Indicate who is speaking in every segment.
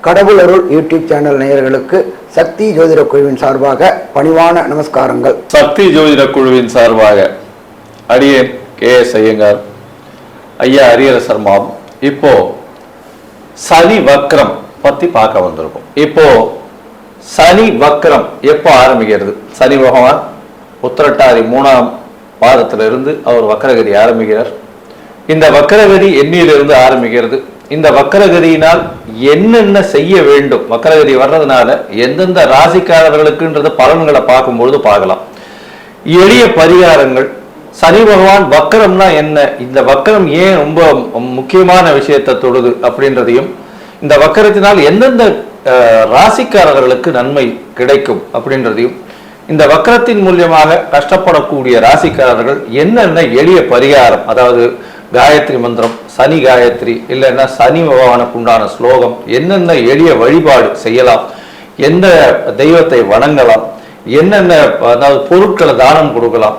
Speaker 1: கடவுள் அருள் YouTube channel நேயர்களுக்கு சக்தி ஜோதிட குழுவின் சார்பாக பணிவான நமஸ்காரங்கள்.
Speaker 2: சக்தி ஜோதிட குழுவின் சார்பாக அடியேன் KS ஐயங்கார், ஐயா ஹரிஹர மாம். இப்போ சனி வக்ரம் பத்தி பார்க்க வந்திருக்கும். இப்போ சனி வக்ரம் எப்போ ஆரம்பிக்கிறது? சனி பகவான் உத்திரட்டாதி 3ஆம் பாதத்திலிருந்து அவர் வக்கரகதி ஆரம்பிக்கிறார். இந்த வக்கரகதி எண்ணிலிருந்து ஆரம்பிக்கிறது. இந்த வக்கரகதியினால் என்னென்ன செய்ய வேண்டும், வக்கரகதி வர்றதுனால எந்தெந்த ராசிக்காரர்களுக்குன்றது பலன்களை பார்க்கும்பொழுது பார்க்கலாம். எளிய பரிகாரங்கள். சனி பகவான் வக்கரம்னா என்ன, இந்த வக்கரம் ஏன் ரொம்ப முக்கியமான விஷயத்தை தொடுது அப்படின்றதையும், இந்த வக்கரத்தினால் எந்தெந்த ராசிக்காரர்களுக்கு நன்மை கிடைக்கும் அப்படின்றதையும், இந்த வக்கரத்தின் மூலியமாக கஷ்டப்படக்கூடிய ராசிக்காரர்கள் என்னென்ன எளிய பரிகாரம், அதாவது காயத்ரி மந்திரம், சனி காயத்ரி, இல்லைன்னா சனி பகவானுக்கு உண்டான ஸ்லோகம், என்னென்ன எளிய வழிபாடு செய்யலாம், எந்த தெய்வத்தை வணங்கலாம், என்னென்ன அதாவது பொருட்களை தானம் கொடுக்கலாம்,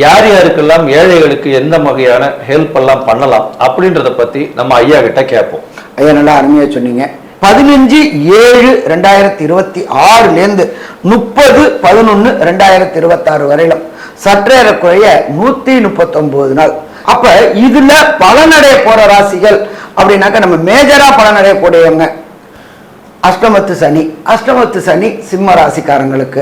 Speaker 2: யார் யாருக்கெல்லாம் ஏழைகளுக்கு எந்த வகையான ஹெல்ப் எல்லாம் பண்ணலாம் அப்படின்றத பத்தி நம்ம ஐயா கிட்ட கேட்போம்.
Speaker 1: ஐயா நல்லா அருமையா சொன்னீங்க. 15/7/2026 30/11/2026 வரையிலும் சற்றேறக்குறைய 139 நாள். அப்ப இதுல பலனடைய போற ராசிகள் அப்படின்னாக்க நம்ம மேஜரா பலனடைய கூடியவங்க அஷ்டமத்து சனி சிம்ம ராசிக்காரங்களுக்கு.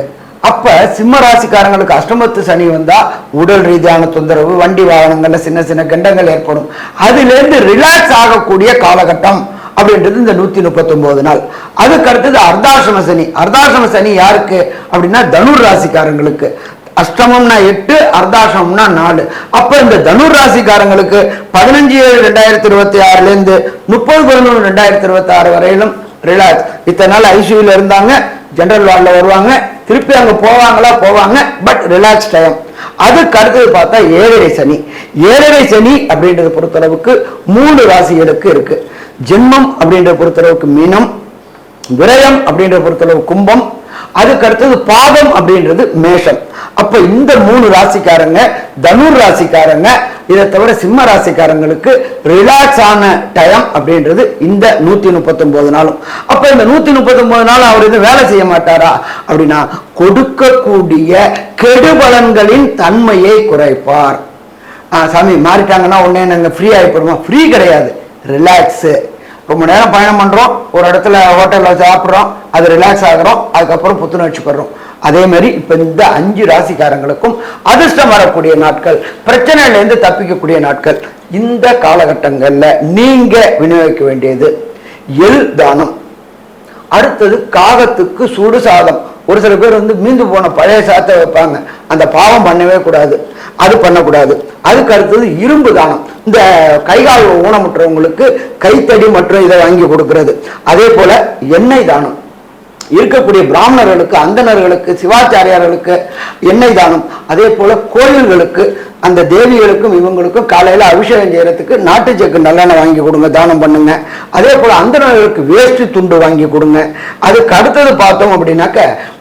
Speaker 1: அப்ப சிம்ம ராசிக்காரங்களுக்கு அஷ்டமத்து சனி வந்தா உடல் ரீதியான தொந்தரவு, வண்டி வாகனங்கள்ல சின்ன சின்ன கண்டங்கள் ஏற்படும். அதுல இருந்து ரிலாக்ஸ் ஆகக்கூடிய காலகட்டம் அப்படின்றது இந்த 139 நாள். அதுக்கு அடுத்தது அர்த்தாசிரம சனி யாருக்கு அப்படின்னா தனுர் ராசிக்காரங்களுக்கு. அஷ்டமம்னா 8, அர்த்தாசிரமம்னா 4. அப்ப இந்த தனுர் ராசிக்காரங்களுக்கு 15/7/2026 30/11/2026 வரையிலும் ரிலாக்ஸ். இத்தனை நாள் ஐசியூல இருந்தாங்க, ஜெனரல் வார்டில் வருவாங்க, திருப்பி அங்க போவாங்க, பட் ரிலாக்ஸ் டைம். அதுக்கு அடுத்தது பார்த்தா ஏழரை சனி அப்படின்றத பொறுத்தளவுக்கு 3 ராசிகளுக்கு இருக்கு. ஜென்மம் அப்படின்ற பொறுத்தளவுக்கு மீனம், விரயம் அப்படின்ற பொறுத்தளவு கும்பம், அதுக்கு அடுத்தது பாதம் அப்படின்றது மேஷம். அப்ப இந்த 3 ராசிக்காரங்க, தனுர் ராசிக்காரங்க, இதை தவிர சிம்ம ராசிக்காரங்களுக்கு ரிலாக்ஸ் ஆன டைம் அப்படின்றது இந்த 139 நாளும். அப்ப இந்த 139 நாள் அவர் இது வேலை செய்ய மாட்டாரா அப்படின்னா, கொடுக்கக்கூடிய கெடுபலன்களின் தன்மையை குறைப்பார். சாமி மாறிட்டாங்கன்னா உடனே நாங்க ஃப்ரீ ஆகிப்படுவோம்? ஃப்ரீ கிடையாது, ரிலாக்ஸ். ரொம்ப நேரம் பயணம் பண்றோம், ஒரு இடத்துல ஹோட்டல்ல சாப்பிட்றோம், அது ரிலாக்ஸ் ஆகிறோம், அதுக்கப்புறம் புத்துணர்ச்சி பெறோம். அதே மாதிரி இப்ப இந்த 5 ராசிக்காரங்களுக்கும் அதிர்ஷ்டம் வரக்கூடிய நாட்கள், பிரச்சனையில இருந்து தப்பிக்கக்கூடிய நாட்கள். இந்த காலகட்டங்கள்ல நீங்க விநியோகிக்க வேண்டியது எள் தானம். அடுத்தது காகத்துக்கு சுடு சாதம். ஒரு சில பேர் மீந்து போன பழைய சாதத்தை வைப்பாங்க, அந்த பாவம் பண்ணவே கூடாது, அது பண்ணக்கூடாது. அதுக்கு அடுத்தது இரும்பு தானம். இந்த கைகால் ஊனமுற்றவங்களுக்கு கைத்தடி மற்றும் இதை வாங்கி கொடுக்கிறது. அதே போல எண்ணெய் தானம். இருக்கக்கூடிய பிராமணர்களுக்கு, அந்தணர்களுக்கு, சிவாச்சாரியார்களுக்கு எண்ணெய் தானம். அதே போல கோயில்களுக்கு, அந்த தேவிகளுக்கும் இவங்களுக்கும் காலையில அபிஷேகம் செய்யறதுக்கு நாட்டு சக்கு நல்லெண்ணெய் வாங்கி கொடுங்க, தானம் பண்ணுங்க. அதே போல அந்தணர்களுக்கு வேஷ்டி துண்டு வாங்கி கொடுங்க. அதுக்கு அடுத்தது பார்த்தோம் அப்படின்னாக்க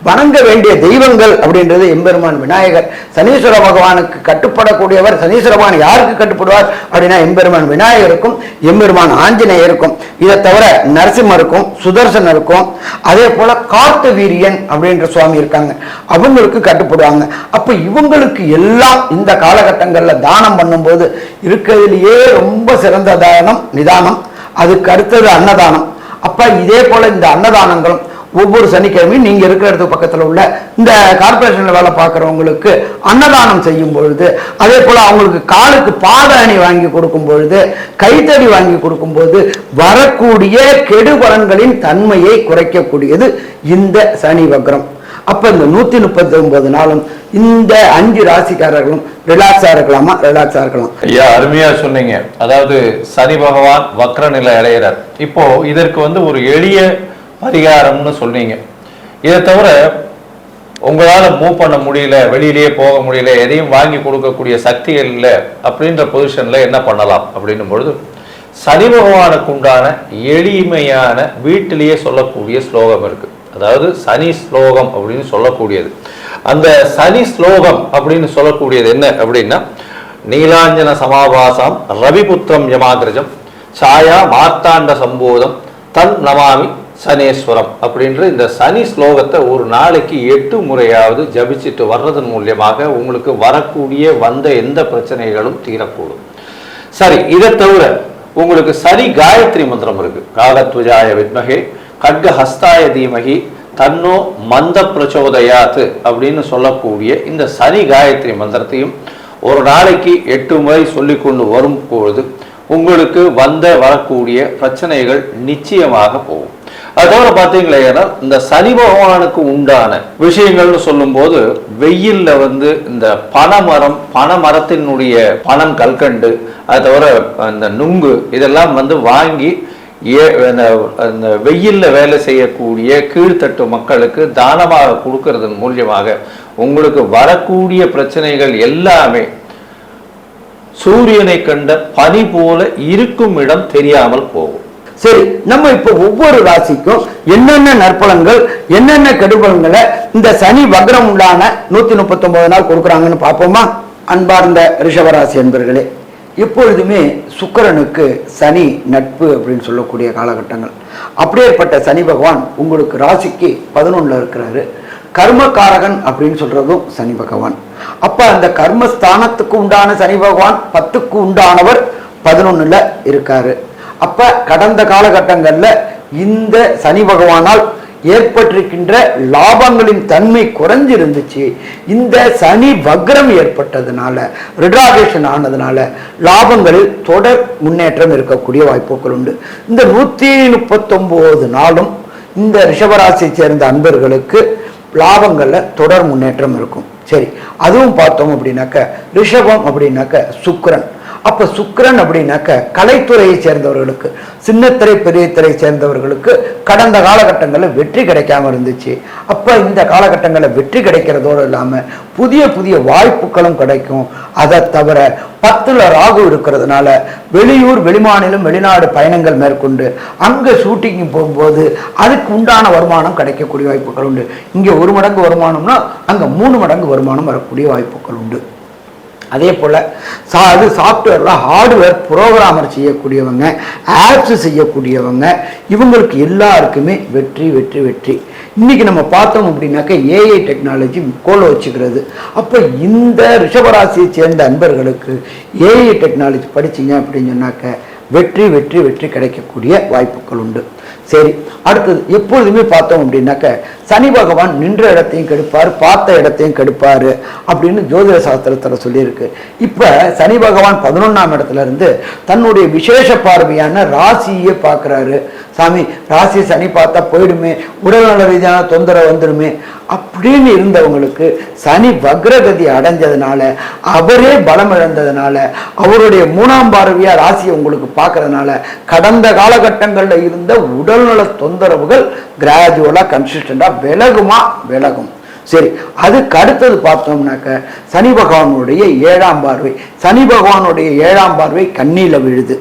Speaker 1: வணங்க வேண்டிய தெய்வங்கள் அப்படின்றது எம்பெருமான் விநாயகர். சனீஸ்வர பகவானுக்கு கட்டுப்படக்கூடியவர். சனீஸ்வர பகவான் யாருக்கு கட்டுப்படுவார் அப்படின்னா எம்பெருமான் விநாயகருக்கும் எம்பெருமான் ஆஞ்சநேயருக்கும். இதை தவிர நரசிம்மருக்கும் சுதர்சனருக்கும், அதே போல கார்த்த வீரியன் அப்படின்ற சுவாமி இருக்காங்க, அவங்களுக்கு கட்டுப்படுவாங்க. அப்ப இவங்களுக்கு எல்லாம் இந்த காலகட்டங்கள்ல தானம் பண்ணும்போது இருக்கிறதுலயே ரொம்ப சிறந்த தானம் நிதானம். அதுக்கு அடுத்தது அன்னதானம். அப்ப இதே போல இந்த அன்னதானங்களும் ஒவ்வொரு சனிக்கிழமையும் நீங்க இருக்கிற இடத்துக்கு பக்கத்துல உள்ள இந்த கார்பரேஷன்ல வேலை பார்க்கறவங்களுக்கு அன்னதானம் செய்யும் பொழுது, அதே போல அவங்களுக்கு காலுக்கு பாத அணி வாங்கி கொடுக்கும் பொழுது, கைத்தடி வாங்கி கொடுக்கும் போது வரக்கூடிய கெடுபலன்களின் தன்மையை குறைக்கக்கூடியது இந்த சனி வக்ரம். அப்ப இந்த 139 நாளும் இந்த 5 ராசிக்காரர்களும் ரிலாக்ஸா இருக்கலாமா? ரிலாக்ஸா இருக்கலாம்.
Speaker 2: ஐயா அருமையா சொன்னீங்க. அதாவது சனி பகவான் வக்ர நிலை அடைகிறார். இப்போ இதற்கு ஒரு எளிய பரிகாரம்னு சொன்னீங்க. இதை தவிர உங்களால மூவ் பண்ண முடியல, வெளியிலேயே போக முடியல, எதையும் வாங்கி கொடுக்கக்கூடிய சக்திகள் இல்லை அப்படின்ற பொசிஷன்ல என்ன பண்ணலாம் அப்படின்னும் பொழுது, சனி பகவானுக்கு உண்டான எளிமையான வீட்டிலேயே சொல்லக்கூடிய ஸ்லோகம் இருக்கு. அதாவது சனி ஸ்லோகம் அப்படின்னு சொல்லக்கூடியது. அந்த சனி ஸ்லோகம் அப்படின்னு சொல்லக்கூடியது என்ன அப்படின்னா, நீலாஞ்சன சமாபாசாம் ரவிபுத்திரம் யமாகிரஜம் சாயா மார்த்தாண்ட சம்போதம் தன் நமாமி சனேஸ்வரம் அப்படின்ற இந்த சனி ஸ்லோகத்தை ஒரு நாளைக்கு 8 முறையாவது ஜபிச்சுட்டு வர்றதன் மூலியமாக உங்களுக்கு வரக்கூடிய வந்த எந்த பிரச்சனைகளும் தீரக்கூடும். சரி, இதை தவிர உங்களுக்கு சனி காயத்ரி மந்திரம் இருக்கு. காகத்வஜாய வித்மகே கட்க ஹஸ்தாய தீமகி தன்னோ மந்த பிரச்சோதயாத்து அப்படின்னு சொல்லக்கூடிய இந்த சனி காயத்ரி மந்திரத்தையும் ஒரு நாளைக்கு 8 முறை சொல்லி கொண்டு வரும் பொழுது உங்களுக்கு வரக்கூடிய பிரச்சனைகள் நிச்சயமாக போகும். அது தவிர பார்த்தீங்களா, இந்த சனி பகவானுக்கு உண்டான விஷயங்கள்னு சொல்லும் போது வெயில்ல இந்த பனைமரத்தினுடைய பனம் கல்கண்டு, அது தவிர அந்த நுங்கு இதெல்லாம் வாங்கி அந்த வெயில்ல வேலை செய்யக்கூடிய கீழ்த்தட்டு மக்களுக்கு தானமாக கொடுக்கறதன் மூலியமாக உங்களுக்கு வரக்கூடிய பிரச்சனைகள் எல்லாமே சூரியனை கண்ட பனி போல இருக்கும் இடம் தெரியாமல் போகும்.
Speaker 1: சரி, நம்ம இப்ப ஒவ்வொரு ராசிக்கும் என்னென்ன நற்பலன்கள் என்னென்ன கெடுபலன்களை இந்த சனி வக்ரம் உண்டான 139 நாள் கொடுக்குறாங்கன்னு பார்ப்போமா? அன்பார்ந்த ரிஷபராசி என்பர்களே, எப்பொழுதுமே சுக்கிரனுக்கு சனி நட்பு அப்படின்னு சொல்லக்கூடிய காலகட்டங்கள். அப்படியேற்பட்ட சனி பகவான் உங்களுக்கு ராசிக்கு 11 இருக்கிறாரு. கர்மகாரகன் அப்படின்னு சொல்றதும் சனி பகவான். அப்ப அந்த கர்மஸ்தானத்துக்கு உண்டான சனி பகவான் 10க்கு உண்டானவர் 11ல இருக்காரு. அப்ப கடந்த காலகட்டங்கள்ல இந்த சனி பகவானால் ஏற்பட்டிருக்கின்ற லாபங்களின் தன்மை குறைஞ்சிருந்துச்சு. இந்த சனி வக்ரம் ஏற்பட்டதுனால, ரிட்ராகேஷன் ஆனதுனால லாபங்களில் தொடர் முன்னேற்றம் இருக்கக்கூடிய வாய்ப்புகள் உண்டு. இந்த 139 நாளும் இந்த ரிஷபராசியை சேர்ந்த அன்பர்களுக்கு லாபங்கள்ல தொடர் முன்னேற்றம் இருக்கும். சரி, அதுவும் பார்த்தோம் அப்படின்னாக்க ரிஷபம் அப்படின்னாக்க சுக்கிரன். அப்ப சுக்கிரன் அப்படின்னாக்க கலைத்துறையை சேர்ந்தவர்களுக்கு, சின்னத்திரை பெரிய திரை சேர்ந்தவர்களுக்கு கடந்த காலகட்டங்களில் வெற்றி கிடைக்காம இருந்துச்சு. அப்ப இந்த காலகட்டங்களில் வெற்றி கிடைக்கிறதோடு இல்லாம புதிய புதிய வாய்ப்புகளும் கிடைக்கும். அதை தவிர 10ல ராகு இருக்கிறதுனால வெளியூர் வெளிமாநிலம் வெளிநாடு பயணங்கள் மேற்கொண்டு அங்க ஷூட்டிங் போகும்போது அதுக்கு உண்டான வருமானம் கிடைக்கக்கூடிய வாய்ப்புகள் உண்டு. இங்க 1 மடங்கு வருமானம்னா அங்க 3 மடங்கு வருமானம் வரக்கூடிய வாய்ப்புகள் உண்டு. அதே போல் அது சாஃப்ட்வேரில் ஹார்ட்வேர் ப்ரோக்ராமர் செய்யக்கூடியவங்க, ஆப்ஸ் செய்யக்கூடியவங்க, இவங்களுக்கு எல்லாருக்குமே வெற்றி வெற்றி வெற்றி. இன்னைக்கு நம்ம பார்த்தோம் அப்படின்னாக்க ஏஐ டெக்னாலஜி கோல வச்சுக்கிறது. அப்போ இந்த ரிஷபராசியை சேர்ந்த அன்பர்களுக்கு ஏஐ டெக்னாலஜி படிச்சிங்க அப்படின்னு சொன்னாக்க வெற்றி வெற்றி வெற்றி கிடைக்கக்கூடிய வாய்ப்புகள் உண்டு. சரி, அடுத்தது எப்பொழுதுமே பார்த்தோம் அப்படின்னாக்க சனி பகவான் நின்ற இடத்தையும் கெடுப்பார், பார்த்த இடத்தையும் கெடுப்பார் அப்படின்னு ஜோதிட சாஸ்திரத்தில் சொல்லியிருக்கு. இப்போ சனி பகவான் 11ஆம் இடத்துல இருந்து தன்னுடைய விசேஷ பார்வையான ராசியை பார்க்குறாரு. சாமி, ராசி சனி பார்த்தா போயிடுமே, உடல்நல ரீதியான தொந்தரவு வந்துடுமே அப்படின்னு இருந்தவங்களுக்கு சனி வக்ரகதி அடைஞ்சதுனால, அவரே பலம் இழந்ததுனால, அவருடைய 3ஆம் பார்வையா ராசியை உங்களுக்கு பார்க்கறதுனால கடந்த காலகட்டங்களில் இருந்த உடல்நல தொந்தரவுகள் கிராஜுவலா கன்சிஸ்டண்டா விலகும். சரி, அதுக்கு அடுத்தது பார்த்தோம்னாக்க சனி பகவானுடைய 7ஆம் பார்வை. சனி பகவானுடைய 7ஆம் பார்வை கன்னியில விழுது.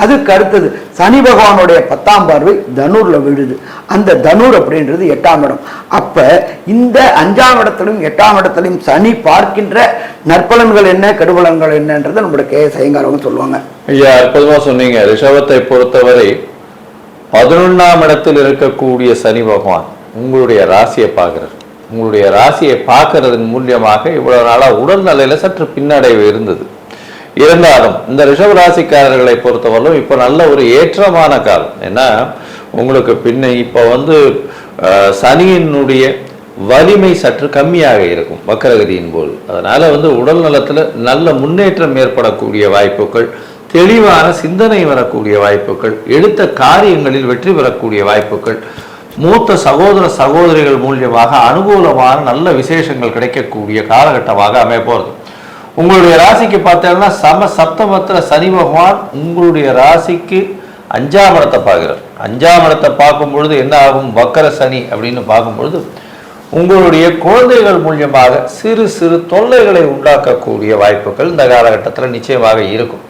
Speaker 1: அதுக்கு அடுத்தது சனி பகவானுடைய 10ஆம் பார்வை தனுர்ல விழுது. அந்த தனுர் அப்படின்றது 8ஆம் இடம். அப்ப இந்த 5ஆம் இடத்திலும் 8ஆம் இடத்திலும் சனி பார்க்கின்ற நற்பலன்கள் என்ன கெடுபலன்கள் என்னன்றதை நம்மளுடைய கே.எஸ். ஐயங்காரவங்க சொல்லுவாங்க.
Speaker 2: ஐயா, அற்புதமா சொன்னீங்க. ரிஷபத்தை பொறுத்தவரை 11ஆம் இடத்தில் இருக்கக்கூடிய சனி பகவான் உங்களுடைய ராசியை பார்க்கிறார். உங்களுடைய ராசியை பார்க்கறதன் மூலியமாக இவ்வளவு நாளா உடல்நிலையில சற்று பின்னடைவு இருந்தது. இருந்தாலும் இந்த ரிஷப ராசிக்காரர்களை பொறுத்தவரையிலும் இப்போ நல்ல ஒரு ஏற்றமான காலம். ஏன்னா உங்களுக்கு இப்போ சனியினுடைய வலிமை சற்று கம்மியாக இருக்கும் வக்கரகதியின் போது. அதனால உடல் நலத்துல நல்ல முன்னேற்றம் ஏற்படக்கூடிய வாய்ப்புகள், தெளிவான சிந்தனை வரக்கூடிய வாய்ப்புகள், எடுத்த காரியங்களில் வெற்றி பெறக்கூடிய வாய்ப்புகள், மூத்த சகோதர சகோதரிகள் மூலியமாக அனுகூலமான நல்ல விசேஷங்கள் கிடைக்கக்கூடிய காலகட்டமாக அமைய போகிறது. உங்களுடைய ராசிக்கு பார்த்தீங்கன்னா சப்தமத்துல சனி பகவான் உங்களுடைய ராசிக்கு 5ஆம் இடத்தை பார்க்கிறார். 5ஆம் இடத்தை பார்க்கும் பொழுது என்ன ஆகும்? வக்கர சனி அப்படின்னு பார்க்கும் பொழுது உங்களுடைய குழந்தைகள் மூலியமாக சிறு சிறு தொல்லைகளை உண்டாக்கக்கூடிய வாய்ப்புகள் இந்த காலகட்டத்தில் நிச்சயமாக இருக்கும்.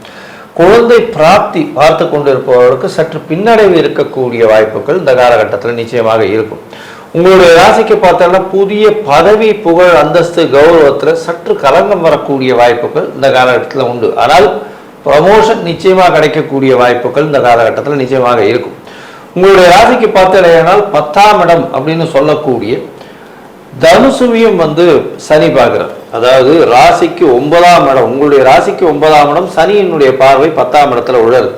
Speaker 2: குழந்தை பிராப்தி பார்த்து கொண்டிருப்பவர்களுக்கு சற்று பின்னடைவு இருக்கக்கூடிய வாய்ப்புகள் இந்த காலகட்டத்தில் நிச்சயமாக இருக்கும். உங்களுடைய ராசிக்கு பார்த்தோம்னா புதிய பதவி புகழ் அந்தஸ்து கௌரவத்தில் சற்று கலங்கம் வரக்கூடிய வாய்ப்புகள் இந்த காலகட்டத்தில் உண்டு. ஆனால் ப்ரமோஷன் நிச்சயமாக கிடைக்கக்கூடிய வாய்ப்புகள் இந்த காலகட்டத்தில் நிச்சயமாக இருக்கும். உங்களுடைய ராசிக்கு பார்த்தீங்கன்னா 10ஆம் இடம் அப்படின்னு சொல்லக்கூடிய தனுசுவையும் சனி பார்க்கிறார். அதாவது ராசிக்கு 9ஆம் இடம், உங்களுடைய ராசிக்கு 9ஆம் இடம் சனியினுடைய பார்வை 10ஆம் இடத்துல உள்ளது.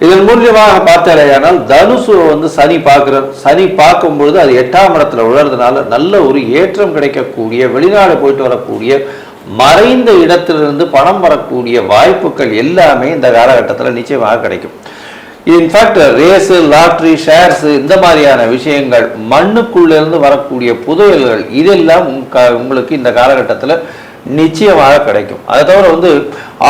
Speaker 2: இதன் மூலியமாக பார்த்தேனால் தனுசு சனி பார்க்கிறார். சனி பார்க்கும் பொழுது அது 8ஆம் இடத்துல உள்ளதுனால நல்ல ஒரு ஏற்றம் கிடைக்கக்கூடிய, வெளிநாடு போயிட்டு வரக்கூடிய, மறைந்த இடத்திலிருந்து பணம் வரக்கூடிய வாய்ப்புகள் எல்லாமே இந்த காலகட்டத்தில் நிச்சயமாக கிடைக்கும். இன்ஃபேக்ட் ரேஸு, லாட்ரி, ஷேர்ஸு இந்த மாதிரியான விஷயங்கள், மண்ணுக்குள்ளேருந்து வரக்கூடிய புதையல்கள் இதெல்லாம் உங்களுக்கு இந்த காலகட்டத்தில் நிச்சயமாக கிடைக்கும். அதை தவிர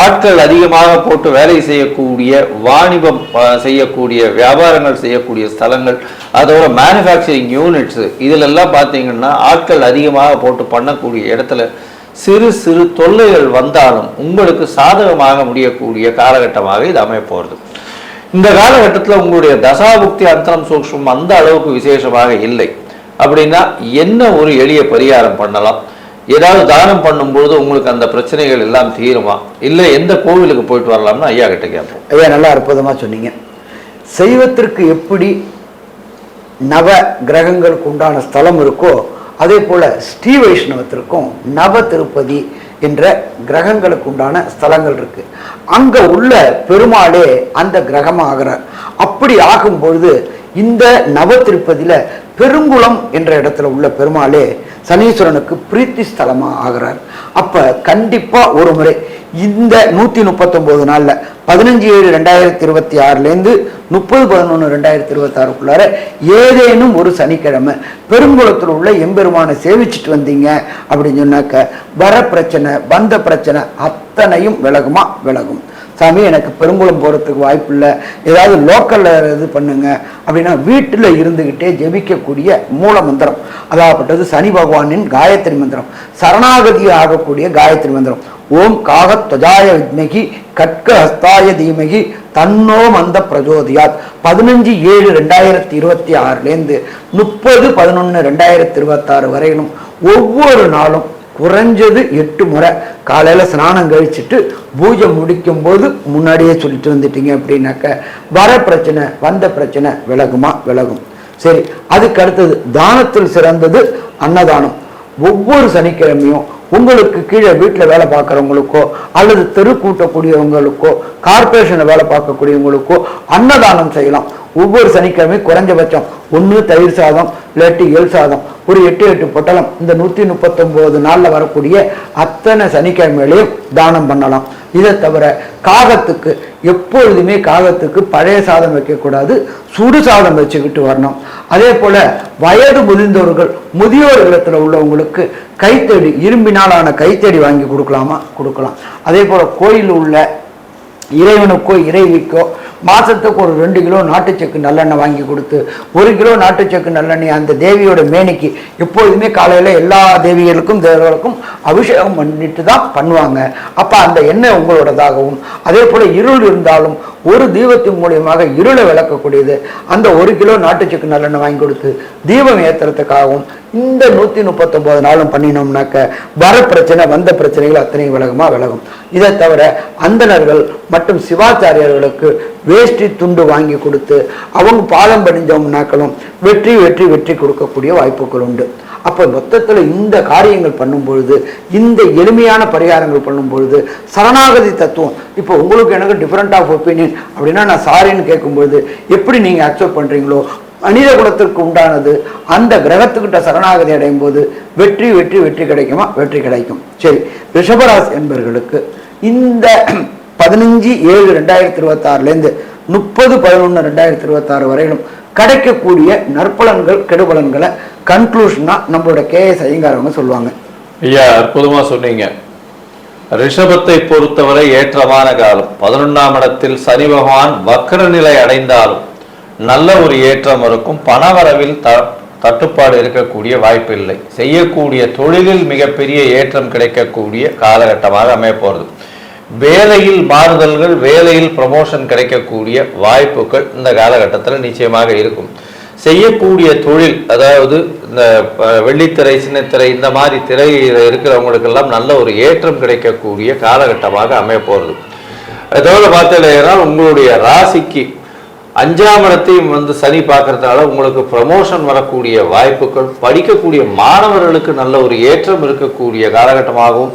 Speaker 2: ஆட்கள் அதிகமாக போட்டு வேலை செய்யக்கூடிய, வாணிபம் செய்யக்கூடிய, வியாபாரங்கள் செய்யக்கூடிய ஸ்தலங்கள், அதோட மேனுஃபேக்சரிங் யூனிட்ஸு இதிலெல்லாம் பார்த்தீங்கன்னா ஆட்கள் அதிகமாக போட்டு பண்ணக்கூடிய இடத்துல சிறு சிறு தொல்லைகள் வந்தாலும் உங்களுக்கு சாதகமாக முடியக்கூடிய காலகட்டமாக இது அமைய போகிறது. இந்த காலகட்டத்தில் உங்களுடைய தசாபுக்தி அந்தரம் சூக்ஷ்மம் அந்த அளவுக்கு விசேஷமாக இல்லை. அப்படின்னா என்ன ஒரு எளிய பரிகாரம் பண்ணலாம்? ஏதாவது தானம் பண்ணும்போது உங்களுக்கு அந்த பிரச்சனைகள் எல்லாம் தீருமா? இல்லை எந்த கோவிலுக்கு போயிட்டு வரலாம்னு ஐயா கிட்ட கேட்போம்.
Speaker 1: ஐயா நல்லா அற்புதமா சொன்னீங்க. செய்வத்திற்கு எப்படி நவ கிரகங்களுக்கு உண்டான ஸ்தலம் இருக்கோ அதே போல ஸ்ரீ வைஷ்ணவத்திற்கும் நவ திருப்பதி என்ற கிரகங்களுக்கு உண்டான ஸ்தலங்கள் இருக்கு. அங்க உள்ள பெருமாளே அந்த கிரகம் ஆகிறார். அப்படி ஆகும் பொழுது இந்த நவ திருப்பதியில பெருங்குளம் என்ற இடத்துல உள்ள பெருமாளே சனீஸ்வரனுக்கு பிரீத்தி ஸ்தலமா ஆகிறார். அப்ப கண்டிப்பா ஒரு முறை இந்த 139 நாள்ல 15/7/2026 30/11/2026 ஏதேனும் ஒரு சனிக்கிழமை பெருங்குளத்தில் உள்ள எம்பெருமானை சேவிச்சுட்டு வந்தீங்க அப்படின்னு சொன்னாக்க வர பிரச்சனை, வந்த பிரச்சனை அத்தனையும் விலகுமா? விலகும். சாமி எனக்கு பெருங்குளம் போகிறதுக்கு வாய்ப்பு இல்லை, ஏதாவது லோக்கலில் இது பண்ணுங்க அப்படின்னா வீட்டில் இருந்துக்கிட்டே ஜெபிக்கக்கூடிய மூல மந்திரம், அதாகப்பட்டது சனி பகவானின் காயத்ரி மந்திரம், சரணாகதி ஆகக்கூடிய காயத்ரி மந்திரம். ஓம் காகத்வஜாய வித்மகி கட்க ஹஸ்தாய தீமகி தன்னோ மந்த பிரஜோதியாத் 15/7/2026 30/11/2026 வரையிலும் ஒவ்வொரு நாளும் குறைஞ்சது 8 முறை காலையில ஸ்நானம் கழிச்சுட்டு பூஜை முடிக்கும் போது முன்னாடியே சொல்லிட்டு வந்துட்டீங்க அப்படின்னாக்க வர பிரச்சனை, வந்த பிரச்சனை விலகுமா? விலகும். சரி, அதுக்கு அடுத்தது தானத்தில் சிறந்தது அன்னதானம். ஒவ்வொரு சனிக்கிழமையும் உங்களுக்கு கீழே வீட்டில் வேலை பார்க்குறவங்களுக்கோ அல்லது தெரு கூட்டக்கூடியவங்களுக்கோ கார்பரேஷனில் வேலை பார்க்கக்கூடியவங்களுக்கோ அன்னதானம் செய்யலாம். ஒவ்வொரு சனிக்கிழமை குறைஞ்சபட்சம் 1 தயிர் சாதம் இல்லாட்டி எள் சாதம் ஒரு 8 பொட்டலம் இந்த 139 நாளில் வரக்கூடிய அத்தனை சனிக்கிழமைகளையும் தானம் பண்ணலாம். இதை தவிர காகத்துக்கு எப்பொழுதுமே காகத்துக்கு பழைய சாதம் வைக்கக்கூடாது, சுடு சாதம் வச்சுக்கிட்டு வரணும். அதே போல வயது முதிர்ந்தவர்கள், முதியோர் இல்லத்தில் உள்ளவங்களுக்கு கைத்தடி, இரும்பினாலான கைத்தடி வாங்கி கொடுக்கலாமா? கொடுக்கலாம். அதே போல கோயில் உள்ள இறைவனுக்கோ இறைவிக்கோ மாசத்துக்கு ஒரு 2 கிலோ நாட்டுச்சக்கு நல்லெண்ணெய் வாங்கி கொடுத்து 1 கிலோ நாட்டுச்சக்கு நல்லெண்ணெய் அந்த தேவியோட மேனிக்கு எப்போதுமே காலையில எல்லா தேவிகளுக்கும் தேவர்களுக்கும் அபிஷேகம் பண்ணிட்டு தான் பண்ணுவாங்க. அப்ப அந்த எண்ணெய் உங்களோடதாகவும், அதே போல இருள் இருந்தாலும் ஒரு தீபத்தின் மூலியமாக இருளை விளக்கக்கூடியது அந்த 1 கிலோ நாட்டுச்சக்கு நல்லெண்ணெய் வாங்கி கொடுத்து தீபம் ஏற்றுறதுக்காகவும் இந்த 139 நாளும் பண்ணினோம்னாக்க வர பிரச்சனை, வந்த பிரச்சனைகள் அத்தனை விலகுமா? விலகும். இதை தவிர அந்தணர்கள் மற்றும் சிவாச்சாரியர்களுக்கு வேஷ்டி துண்டு வாங்கி கொடுத்து அவங்க பாதம் படிஞ்சோம்னாக்களும் வெற்றி வெற்றி வெற்றி கொடுக்கக்கூடிய வாய்ப்புகள் உண்டு. அப்போ மொத்தத்தில் இந்த காரியங்கள் பண்ணும் பொழுது, இந்த எளிமையான பரிகாரங்கள் பண்ணும் பொழுது சரணாகதி தத்துவம், இப்போ உங்களுக்கு எனக்கு டிஃப்ரெண்ட் ஆஃப் ஒப்பீனியன் அப்படின்னா நான் சாரின்னு கேட்கும்பொழுது எப்படி நீங்கள் அக்செப்ட் பண்ணுறீங்களோ மனித குலத்திற்கு உண்டானது அந்த கிரகத்துக்கிட்ட சரணாகதி அடையும் போது வெற்றி வெற்றி வெற்றி கிடைக்குமா? வெற்றி கிடைக்கும். சரி, ரிஷபராசி என்பவர்களுக்கு இந்த 15/7/2026 30/11/2026 வரையிலும் கிடைக்கக்கூடிய நற்பலன்கள் கெடுபலன்களை கன்க்ளூஷனா நம்மளோட KS ஐயங்காரவங்க சொல்லுவாங்க.
Speaker 2: ஐயா அற்புதமா சொன்னீங்க. ரிஷபத்தை பொறுத்தவரை ஏற்றமான காலம். 11ஆம் இடத்தில் சனி பகவான் வக்ர நிலை அடைந்தாலும் நல்ல ஒரு ஏற்றம் இருக்கும். பணவரவில் தட்டுப்பாடு இருக்கக்கூடிய வாய்ப்பு இல்லை. செய்யக்கூடிய தொழிலில் மிகப்பெரிய ஏற்றம் கிடைக்கக்கூடிய காலகட்டமாக அமைய போகிறது. வேலையில் மாறுதல்கள், வேலையில் ப்ரமோஷன் கிடைக்கக்கூடிய வாய்ப்புகள் இந்த காலகட்டத்தில் நிச்சயமாக இருக்கும். செய்யக்கூடிய தொழில், அதாவது இந்த வெள்ளித்திரை, சின்னத்திரை, இந்த மாதிரி திரையில் இருக்கிறவங்களுக்கெல்லாம் நல்ல ஒரு ஏற்றம் கிடைக்கக்கூடிய காலகட்டமாக அமைய போகிறது. அதோடு பார்த்தீங்கன்னா உங்களுடைய ராசிக்கு 5ஆம் இடத்தையும் வந்து சனி பார்க்கறதுனால உங்களுக்கு ப்ரமோஷன் வரக்கூடிய வாய்ப்புகள், படிக்கக்கூடிய மாணவர்களுக்கு நல்ல ஒரு ஏற்றம் இருக்கக்கூடிய காலகட்டமாகவும்,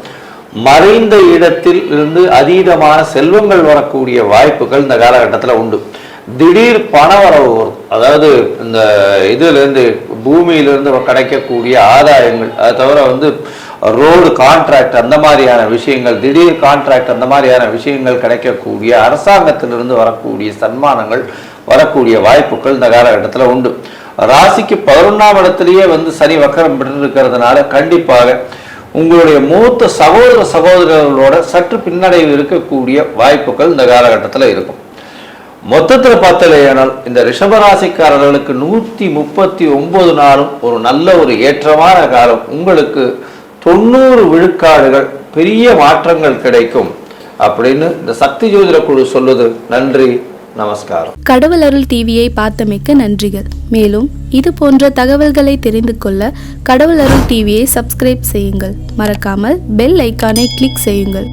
Speaker 2: மறைந்த இடத்தில் இருந்து அதீதமான செல்வங்கள் வரக்கூடிய வாய்ப்புகள் இந்த காலகட்டத்தில் உண்டு. திடீர் பணவரவு வரும். அதாவது இந்த இதிலிருந்து பூமியிலிருந்து கிடைக்கக்கூடிய ஆதாயங்கள், அதை தவிர வந்து ரோடு கான்ட்ராக்ட் அந்த மாதிரியான விஷயங்கள், திடீர் கான்ட்ராக்ட் அந்த மாதிரியான விஷயங்கள் கிடைக்கக்கூடிய, அரசாங்கத்திலிருந்து வரக்கூடிய சன்மானங்கள் வரக்கூடிய வாய்ப்புகள் இந்த காலகட்டத்தில் உண்டு. ராசிக்கு 11ஆம் இடத்திலேயே வந்து சனி வக்கரம் பெற்று இருக்கிறதுனால கண்டிப்பாக உங்களுடைய மூத்த சகோதரர்களோட சற்று பின்னடைவு இருக்கக்கூடிய வாய்ப்புகள் இந்த காலகட்டத்தில் இருக்கும். மொத்தத்தில் பார்த்தாலேயானால் இந்த ரிஷபராசிக்காரர்களுக்கு 139 நாளும் ஒரு நல்ல ஒரு ஏற்றமான காலம். உங்களுக்கு 90 விழுக்காடுகள் பெரிய மாற்றங்கள் கிடைக்கும் அப்படின்னு இந்த சக்தி ஜோதிட குழு சொல்லுது. நன்றி, நமஸ்காரம்.
Speaker 3: கடவுள் அருள் டிவியை பார்த்தமைக்க நன்றிகள். மேலும் இது போன்ற தகவல்களை தெரிந்து கொள்ள கடவுள் அருள் டிவியை சப்ஸ்கிரைப் செய்யுங்கள். மறக்காமல் பெல் ஐக்கானை கிளிக் செய்யுங்கள்.